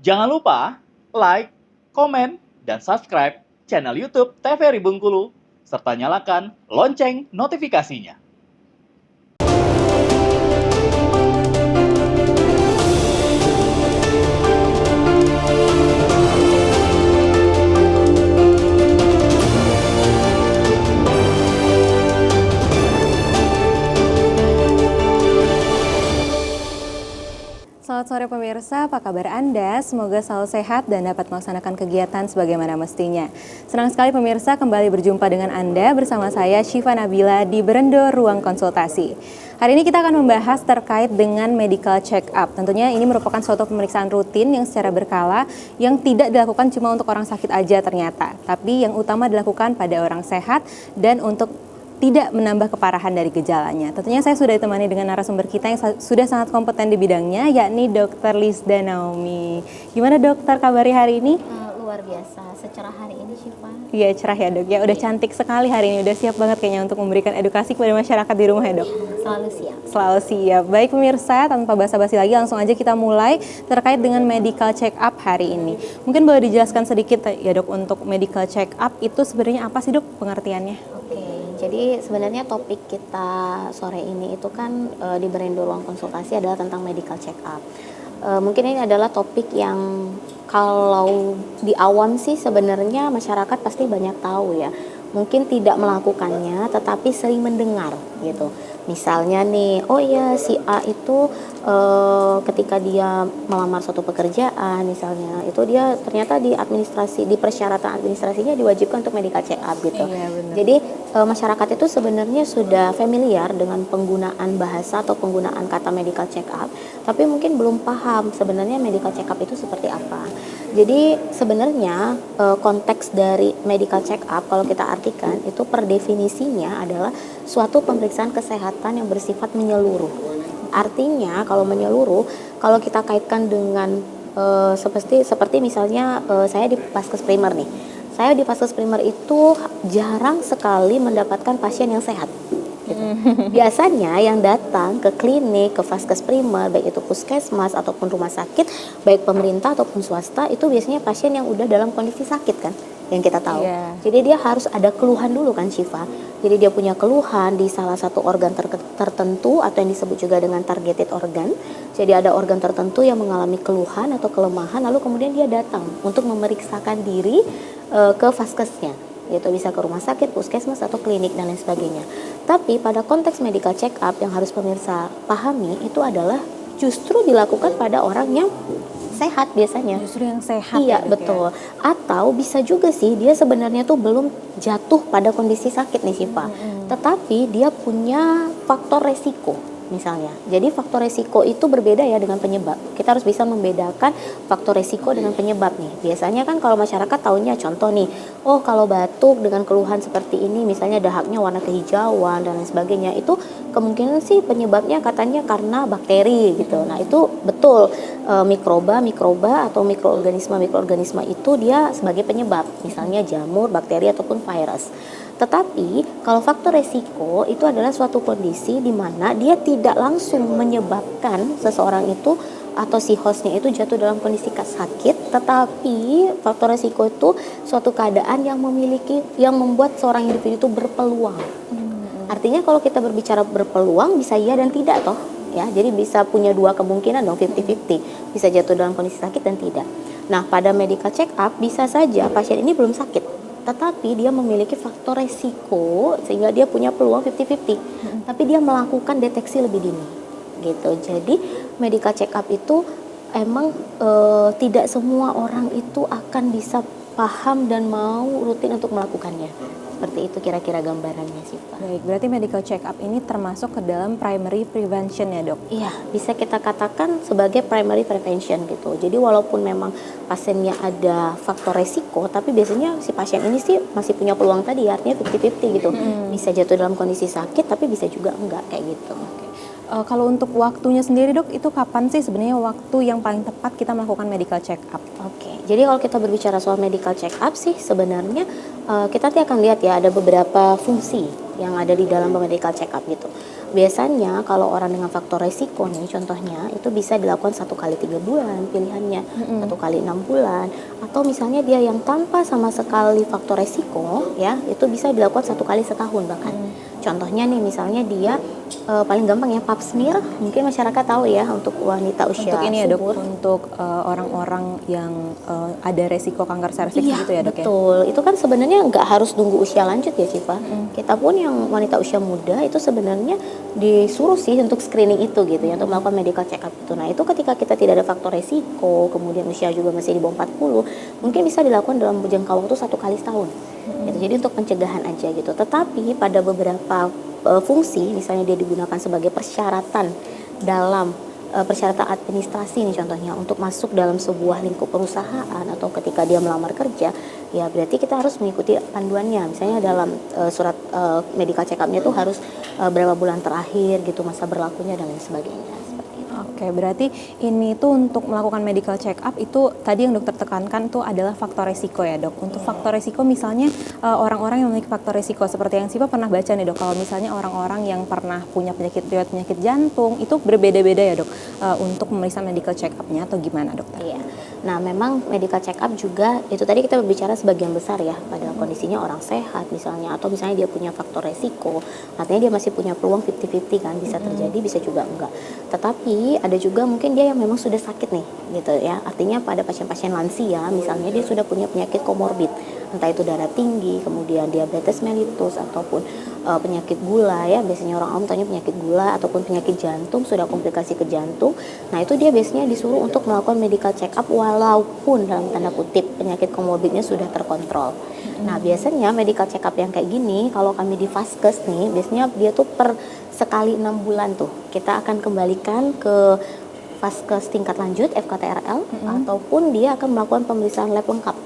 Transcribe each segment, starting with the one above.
Jangan lupa like, komen, dan subscribe channel YouTube TVRI Bengkulu, serta nyalakan lonceng notifikasinya. Selamat sore pemirsa, apa kabar Anda? Semoga selalu sehat dan dapat melaksanakan kegiatan sebagaimana mestinya. Senang sekali pemirsa kembali berjumpa dengan Anda bersama saya Syifa Nabila di Berendo Ruang Konsultasi. Hari ini kita akan membahas terkait dengan medical check up. Tentunya ini merupakan suatu pemeriksaan rutin yang secara berkala yang tidak dilakukan cuma untuk orang sakit aja ternyata, tapi yang utama dilakukan pada orang sehat dan untuk tidak menambah keparahan dari gejalanya. Tentunya saya sudah ditemani dengan narasumber kita yang sudah sangat kompeten di bidangnya, yakni Dr. Lisda Naomi. Gimana dokter kabarnya hari ini? Luar biasa, secerah hari ini Syifa. Iya cerah ya dok, ya udah cantik sekali hari ini, udah siap banget kayaknya untuk memberikan edukasi kepada masyarakat di rumah ya dok? Selalu siap. Selalu siap. Baik pemirsa, tanpa basa-basi lagi langsung aja kita mulai terkait dengan medical check up hari ini. Mungkin boleh dijelaskan sedikit ya dok, untuk medical check up itu sebenarnya apa sih dok pengertiannya? Oke, jadi sebenarnya topik kita sore ini itu kan di Berendo Ruang Konsultasi adalah tentang medical check up. Mungkin ini adalah topik yang kalau di awam sih sebenarnya masyarakat pasti banyak tahu ya. Mungkin tidak melakukannya tetapi sering mendengar gitu. Misalnya nih, oh iya si A itu ketika dia melamar suatu pekerjaan misalnya, itu dia ternyata di administrasi, di persyaratan administrasinya diwajibkan untuk medical check up gitu. Iya, benar. Jadi masyarakat itu sebenarnya sudah familiar dengan penggunaan bahasa atau penggunaan kata medical check up, tapi mungkin belum paham sebenarnya medical check up itu seperti apa. Jadi sebenarnya konteks dari medical check up kalau kita artikan itu per definisinya adalah suatu pemeriksaan kesehatan yang bersifat menyeluruh. Artinya kalau menyeluruh, kalau kita kaitkan dengan seperti misalnya saya di Vaskes Primer nih. Saya di Vaskes Primer itu jarang sekali mendapatkan pasien yang sehat. Gitu. Biasanya yang datang ke klinik, ke Vaskes Primer, baik itu puskesmas ataupun rumah sakit, baik pemerintah ataupun swasta, itu biasanya pasien yang udah dalam kondisi sakit kan, yang kita tahu. Iya. Jadi dia harus ada keluhan dulu kan Syifa. Jadi dia punya keluhan di salah satu organ tertentu atau yang disebut juga dengan targeted organ. Jadi ada organ tertentu yang mengalami keluhan atau kelemahan, lalu kemudian dia datang untuk memeriksakan diri ke vaskesnya. Yaitu bisa ke rumah sakit, puskesmas atau klinik dan lain sebagainya. Tapi pada konteks medical check up yang harus pemirsa pahami itu adalah justru dilakukan pada orang yang sehat biasanya. Justru yang sehat. Iya ya, dok, betul. ya? Atau bisa juga sih dia sebenarnya tuh belum jatuh pada kondisi sakit nih Syifa. Tetapi dia punya faktor resiko misalnya. Jadi faktor resiko itu berbeda ya dengan penyebab. Kita harus bisa membedakan faktor resiko dengan penyebab nih. Biasanya kan kalau masyarakat taunya contoh nih, oh kalau batuk dengan keluhan seperti ini misalnya dahaknya warna kehijauan dan lain sebagainya, itu kemungkinan sih penyebabnya katanya karena bakteri gitu. Nah itu betul, mikroba atau mikroorganisme itu dia sebagai penyebab, misalnya jamur, bakteri ataupun virus. Tetapi kalau faktor resiko itu adalah suatu kondisi di mana dia tidak langsung menyebabkan seseorang itu atau si hostnya itu jatuh dalam kondisi sakit, tetapi faktor resiko itu suatu keadaan yang membuat seorang individu itu berpeluang. Artinya kalau kita berbicara berpeluang bisa iya dan tidak toh ya. Jadi bisa punya dua kemungkinan dong, 50-50. Bisa jatuh dalam kondisi sakit dan tidak. Nah, pada medical check up bisa saja pasien ini belum sakit, tetapi dia memiliki faktor resiko sehingga dia punya peluang 50-50. Tapi dia melakukan deteksi lebih dini gitu. Jadi medical check up itu emang tidak semua orang itu akan bisa paham dan mau rutin untuk melakukannya. Seperti itu kira-kira gambarannya sih Pak. Baik, berarti medical check up ini termasuk ke dalam primary prevention ya dok? Iya, bisa kita katakan sebagai primary prevention gitu. Jadi walaupun memang pasiennya ada faktor resiko, tapi biasanya si pasien ini sih masih punya peluang tadi, artinya 50-50 gitu. Bisa jatuh dalam kondisi sakit, tapi bisa juga enggak kayak gitu. Kalau untuk waktunya sendiri dok, itu kapan sih sebenarnya waktu yang paling tepat kita melakukan medical check up? Oke, jadi kalau kita berbicara soal medical check up sih sebenarnya kita nanti akan lihat ya ada beberapa fungsi yang ada di dalam medical check up gitu. biasanya kalau orang dengan faktor resiko nih, contohnya itu bisa dilakukan 1 kali 3 bulan pilihannya, 1 kali 6 bulan, atau misalnya dia yang tanpa sama sekali faktor resiko, ya itu bisa dilakukan 1 kali 1 tahun bahkan. Contohnya nih, misalnya dia paling gampang ya pap smear, mungkin masyarakat tahu ya untuk wanita usia Untuk ini ya dok, subur. untuk orang-orang yang ada resiko kanker serviks Iya, gitu ya dok ya? betul. Itu kan sebenarnya nggak harus nunggu usia lanjut ya Cipa. Kita pun yang wanita usia muda itu sebenarnya disuruh sih untuk screening itu gitu ya, untuk melakukan medical check up itu. Nah itu ketika kita tidak ada faktor resiko, kemudian usia juga masih di bawah 40, mungkin bisa dilakukan dalam jangka waktu 1 kali 1 tahun. Gitu. Jadi untuk pencegahan aja gitu. Tetapi pada beberapa fungsi, misalnya dia digunakan sebagai persyaratan dalam persyaratan administrasi nih contohnya untuk masuk dalam sebuah lingkup perusahaan atau ketika dia melamar kerja, ya berarti kita harus mengikuti panduannya. Misalnya dalam surat medical check up-nya tuh harus berapa bulan terakhir gitu masa berlakunya dan lain sebagainya. Seperti itu. Oke, berarti ini tuh untuk melakukan medical check up itu tadi yang dokter tekankan tuh adalah faktor resiko ya dok. Untuk faktor resiko misalnya orang-orang yang memiliki faktor resiko seperti yang Siva pernah baca nih dok. Kalau misalnya orang-orang yang pernah punya penyakit jantung itu berbeda-beda ya dok untuk memeriksa medical check up-nya atau gimana dokter? Iya. Nah, memang medical check up juga itu tadi kita berbicara sebagian besar ya pada kondisinya orang sehat misalnya atau misalnya dia punya faktor resiko. Artinya dia masih punya peluang 50-50 kan, bisa terjadi bisa juga enggak. Tetapi ada juga mungkin dia yang memang sudah sakit nih gitu ya. Artinya pada pasien-pasien lansia misalnya dia sudah punya penyakit komorbid, entah itu darah tinggi, kemudian diabetes mellitus ataupun penyakit gula ya, biasanya orang awam tanya penyakit gula ataupun penyakit jantung, sudah komplikasi ke jantung. Nah itu dia biasanya disuruh untuk melakukan medical check up walaupun dalam tanda kutip penyakit komorbidnya sudah terkontrol. Nah biasanya medical check up yang kayak gini kalau kami di Vaskes nih, biasanya dia tuh per sekali 6 bulan tuh kita akan kembalikan ke Vaskes tingkat lanjut FKTRL ataupun dia akan melakukan pemeriksaan lab lengkap.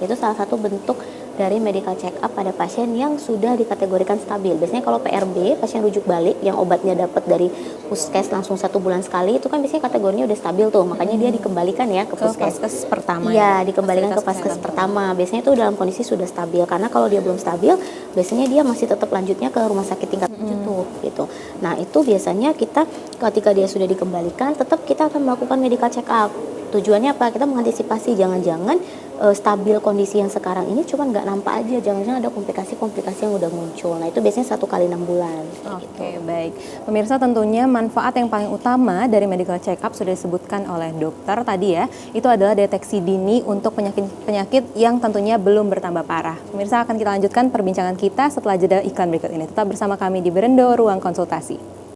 Itu salah satu bentuk dari medical check up pada pasien yang sudah dikategorikan stabil. Biasanya kalau PRB, pasien rujuk balik yang obatnya dapat dari puskes langsung 1 bulan sekali, itu kan biasanya kategorinya udah stabil tuh, makanya dia dikembalikan ya ke puskes pertama. Iya, dikembalikan ke vaskes pertama. Biasanya itu dalam kondisi sudah stabil, karena kalau dia belum stabil, biasanya dia masih tetap lanjutnya ke rumah sakit tingkat lanjut tuh, gitu. Nah itu biasanya kita ketika dia sudah dikembalikan, tetap kita akan melakukan medical check up. Tujuannya apa? Kita mengantisipasi jangan-jangan stabil kondisi yang sekarang ini cuma nggak nampak aja, jangan-jangan ada komplikasi-komplikasi yang udah muncul. Nah itu biasanya 1 kali 6 bulan. Oke, baik. Pemirsa, tentunya manfaat yang paling utama dari medical check up sudah disebutkan oleh dokter tadi ya, itu adalah deteksi dini untuk penyakit yang tentunya belum bertambah parah. Pemirsa, akan kita lanjutkan perbincangan kita setelah jeda iklan berikut ini. Tetap bersama kami di Berendo Ruang Konsultasi.